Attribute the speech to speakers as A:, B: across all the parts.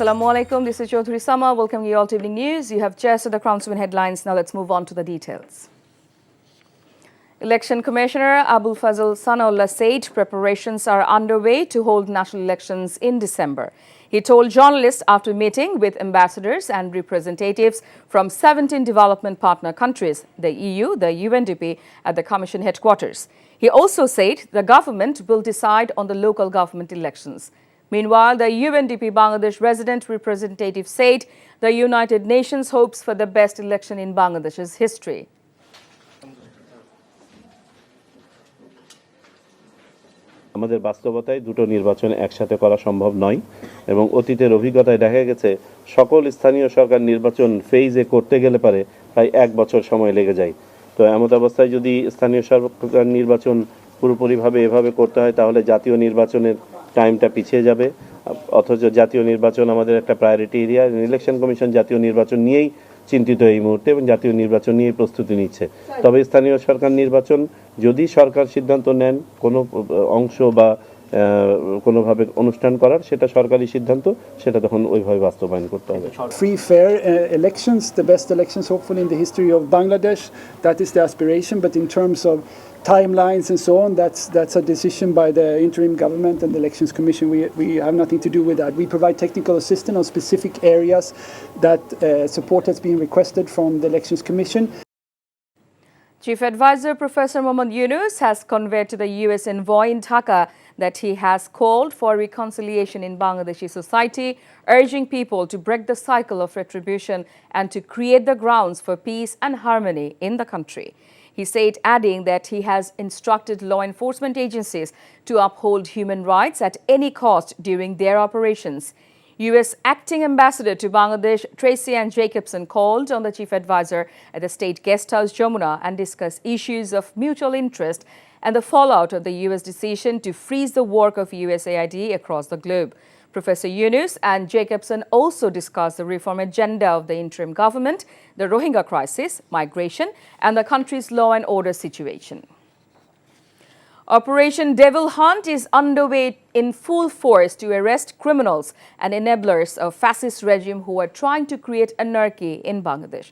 A: Assalamu alaikum. This is Chaudhry Sama. Welcome you all to Evening News. You have just the Crown 7 headlines. Now let's move on to the details. Election Commissioner Abul Fazl Sanaullah said preparations are underway to hold national elections in December. He told journalists after meeting with ambassadors and representatives from 17 development partner countries, the EU, the UNDP, at the Commission headquarters. He also said the government will decide on the local government elections. Meanwhile, the UNDP Bangladesh resident representative said the United Nations hopes for the best election in Bangladesh's history.
B: আমাদের বাস্তবতায় দুটো নির্বাচন একসাথে করা সম্ভব নয় এবং অতীতের অভিজ্ঞতায় দেখা গেছে সকল স্থানীয় সরকার নির্বাচন ফেজে করতে গেলে পারে প্রায় 1 বছর সময় লেগে যায়। তো এমত অবস্থায় যদি স্থানীয় সরকার নির্বাচন পুরোপুরিভাবে এভাবে করতে হয় তাহলে জাতীয় নির্বাচনের টাইমটা পিছিয়ে যাবে। অথচ জাতীয় নির্বাচন আমাদের একটা প্রায়োরিটি এরিয়া। ইলেকশন কমিশন জাতীয় নির্বাচন নিয়েই চিন্তিত এই মুহূর্তে এবং জাতীয় নির্বাচন নিয়ে প্রস্তুতি নিচ্ছে। তবে স্থানীয় সরকার নির্বাচন যদি সরকার সিদ্ধান্ত নেন কোনো অংশ বা কোনোভাবে অনুষ্ঠান করার সেটা সরকারি সিদ্ধান্ত, সেটা তখন ওইভাবে বাস্তবায়ন করতে হবে।
C: Free, fair elections, the best elections hopefully in the history of Bangladesh. That is the aspiration, but in terms of timelines and so on, that's a decision by the interim government and the Elections Commission. We have nothing to do with that. We provide technical assistance on specific areas that support has been requested from the Elections Commission.
A: Chief Advisor Professor Mohammad Yunus has conveyed to the US envoy in Dhaka that he has called for reconciliation in Bangladeshi society, urging people to break the cycle of retribution and to create the grounds for peace and harmony in the country. He said, adding that he has instructed law enforcement agencies to uphold human rights at any cost during their operations. U.S. Acting Ambassador to Bangladesh, Tracy Ann Jacobson, called on the Chief Advisor at the State Guest House, Jamuna, and discussed issues of mutual interest and the fallout of the U.S. decision to freeze the work of USAID across the globe. Professor Yunus and Jacobson also discussed the reform agenda of the interim government, the Rohingya crisis, migration, and the country's law and order situation. Operation Devil Hunt is underway in full force to arrest criminals and enablers of fascist regime who are trying to create anarchy in Bangladesh.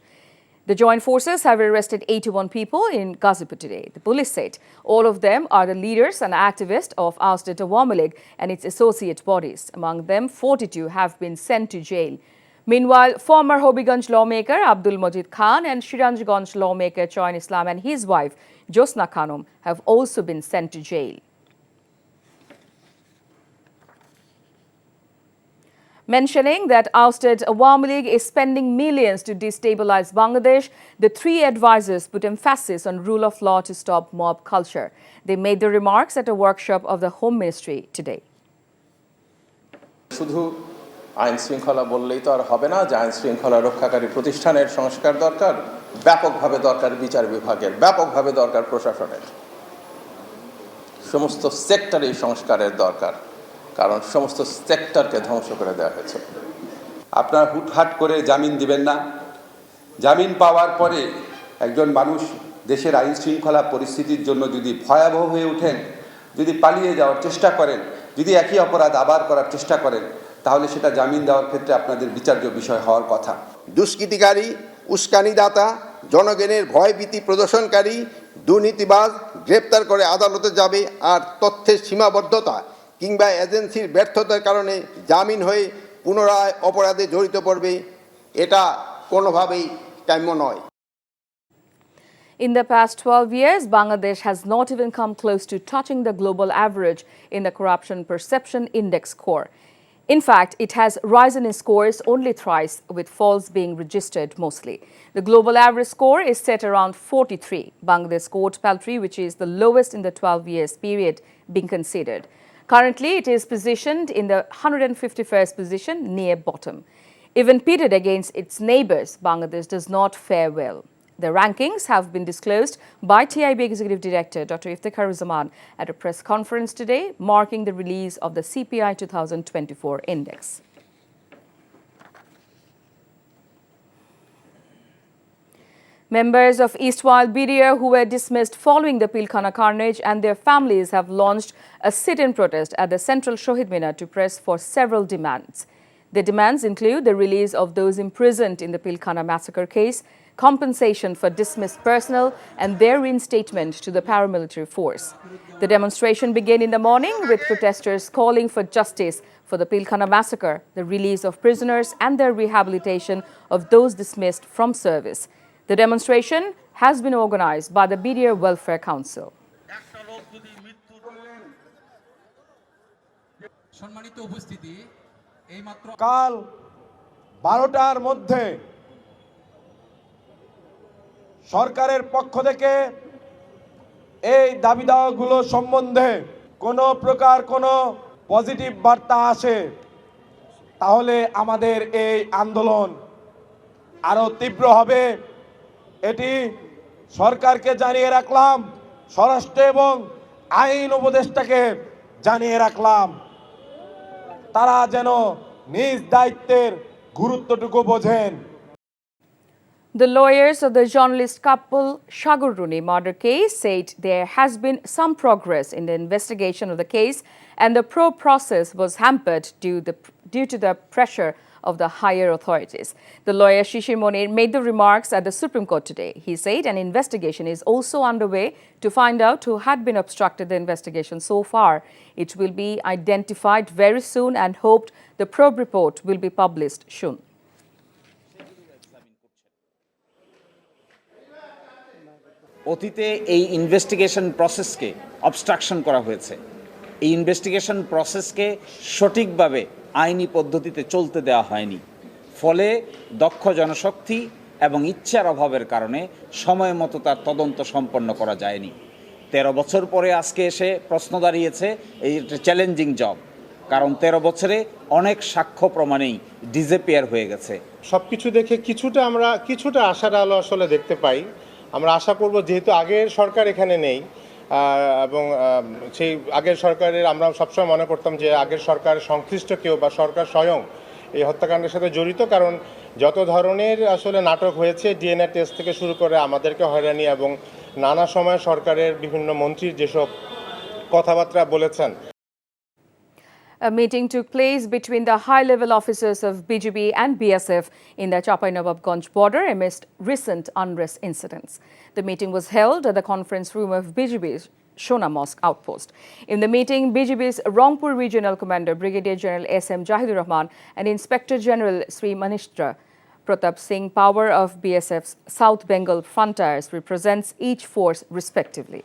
A: The joint forces have arrested 81 people in Ghazipur today. The police said all of them are the leaders and activists of ousted Awami League and its associate bodies. Among them, 42 have been sent to jail. Meanwhile, former Hobiganj lawmaker Abdul Majid Khan and Shiranjganj lawmaker Choin Islam and his wife Josna Khanum have also been sent to jail. Mentioning that ousted Awami League is spending millions to destabilize Bangladesh, the three advisors put emphasis on rule of law to stop mob culture. They made the remarks at a workshop of the Home Ministry today.
D: শুধু আইন শৃঙ্খলা বললেই তো আর হবে না, যে আইন শৃঙ্খলা রক্ষাকারী প্রতিষ্ঠানের সংস্কার দরকার, ব্যাপকভাবে দরকার বিচার বিভাগের, ব্যাপকভাবে দরকার প্রশাসনের, সমস্ত সেক্টরেই সংস্কারের দরকার, কারণ সমস্ত সেক্টরকে ধ্বংস করে দেওয়া হয়েছে।
E: আপনারা হুটহাট করে জামিন দিবেন না। জামিন পাওয়ার পরে একজন মানুষ দেশের আইন শৃঙ্খলা পরিস্থিতির জন্য যদি ভয়াবহ হয়ে ওঠেন, যদি পালিয়ে যাওয়ার চেষ্টা করেন, যদি একই অপরাধ আবার করার চেষ্টা করেন, তাহলে সেটা জামিন দেওয়ার ক্ষেত্রে আপনাদের বিচার্য বিষয় হওয়ার কথা।
F: দুষ্কৃতিকারী, উস্কানিদাতা, জনগণের ভয়ভীতি প্রদর্শনকারী, দুর্নীতিবাজ গ্রেপ্তার করে আদালতে যাবে, আর তথ্যের সীমাবদ্ধতা কিংবা এজেন্সির ব্যর্থতার কারণে জামিন হয়ে পুনরায় অপরাধে জড়িত পড়বে, এটা কোনোভাবেই কাম্য নয়।
A: In the past 12 years, Bangladesh has not even come close to touching the global average in the Corruption Perception Index score. In fact, it has risen in scores only thrice, with falls being registered mostly. The global average score is set around 43. Bangladesh scored paltry, which is the lowest in the 12 years period being considered. Currently, it is positioned in the 151st position, near bottom. Even pitted against its neighbours, Bangladesh does not fare well. The rankings have been disclosed by TIB Executive Director Dr. Iftikharuzaman at a press conference today, marking the release of the CPI 2024 index. Members of Eastwild BDR who were dismissed following the Pilkhana carnage and their families have launched a sit-in protest at the Central Shohid Minar to press for several demands. The demands include the release of those imprisoned in the Pilkhana massacre case, compensation for dismissed personnel, and their reinstatement to the paramilitary force. The demonstration began in the morning with protesters calling for justice for the Pilkhana massacre, the release of prisoners, and their rehabilitation of those dismissed from service. The demonstration has been organized by the BDR Welfare Council.
G: কাল 12টার মধ্যে সরকারের পক্ষ থেকে এই দাবি দাওয়াগুলো সম্বন্ধে কোনো প্রকার কোনো পজিটিভ বার্তা আসে তাহলে আমাদের এই আন্দোলন আরো তীব্র হবে। এটি সরকারকে জানিয়ে রাখলাম, স্বরাষ্ট্র এবং আইন উপদেষ্টাকে জানিয়ে রাখলাম, তারা যেন নিজ দায়িত্বের গুরুত্বটুকু বোঝেন।
A: The lawyers of the journalist couple Sagar Runi murder case said there has been some progress in the investigation of the case and the probe process was hampered due to the pressure of the higher authorities. The lawyer Shishir Monir made the remarks at the Supreme Court today. He said an investigation is also underway to find out who had been obstructed the investigation so far. It will be identified very soon and hoped the probe report will be published soon.
H: অতীতে এই investigation প্রসেসকে obstruction করা হয়েছে। এই investigation প্রসেসকে সঠিকভাবে আইনি পদ্ধতিতে চলতে দেওয়া হয়নি, ফলে দক্ষ জনশক্তি এবং ইচ্ছার অভাবের কারণে সময় মতো তার তদন্ত সম্পন্ন করা যায়নি। 13 বছর পরে আজকে এসে প্রশ্ন দাঁড়িয়েছে, এই একটা চ্যালেঞ্জিং জব, কারণ 13 বছরে অনেক সাক্ষ্য প্রমাণেই ডিসঅ্যাপিয়ার হয়ে গেছে।
I: সব কিছু দেখে কিছুটা আশার আলো আসলে দেখতে পাই। আমরা আশা করব, যেহেতু আগের সরকার এখানে নেই এবং সেই আগের সরকারের আমরা সবসময় মনে করতাম যে আগের সরকারের সংশ্লিষ্ট কেউ বা সরকার স্বয়ং এই হত্যাকাণ্ডের সাথে জড়িত, কারণ যত ধরনের আসলে নাটক হয়েছে, ডিএনএ টেস্ট থেকে শুরু করে আমাদেরকে হয়রানি এবং নানা সময় সরকারের বিভিন্ন মন্ত্রীর যেসব কথাবার্তা বলেছেন।
A: A meeting took place between the high-level officers of BGB and BSF in the Chapai-Nawabganj border amidst recent unrest incidents. The meeting was held at the conference room of BGB's Shona Mosque outpost. In the meeting, BGB's Rangpur Regional Commander Brigadier General S.M. Jahidur Rahman and Inspector General Sri Manishtra Pratap Singh Power of BSF's South Bengal Frontiers represents each force respectively.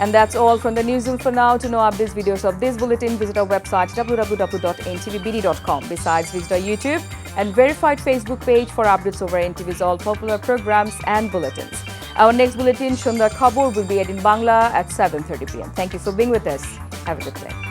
A: And that's all from the newsroom for now. To know updates, videos of this bulletin, visit our website www.ntvbd.com. Besides, visit our YouTube and verified Facebook page for updates over NTV's all popular programs and bulletins. Our next bulletin, Shundar Khabor, will be aired in Bangla at 7:30 p.m. Thank you for being with us. Have a good day.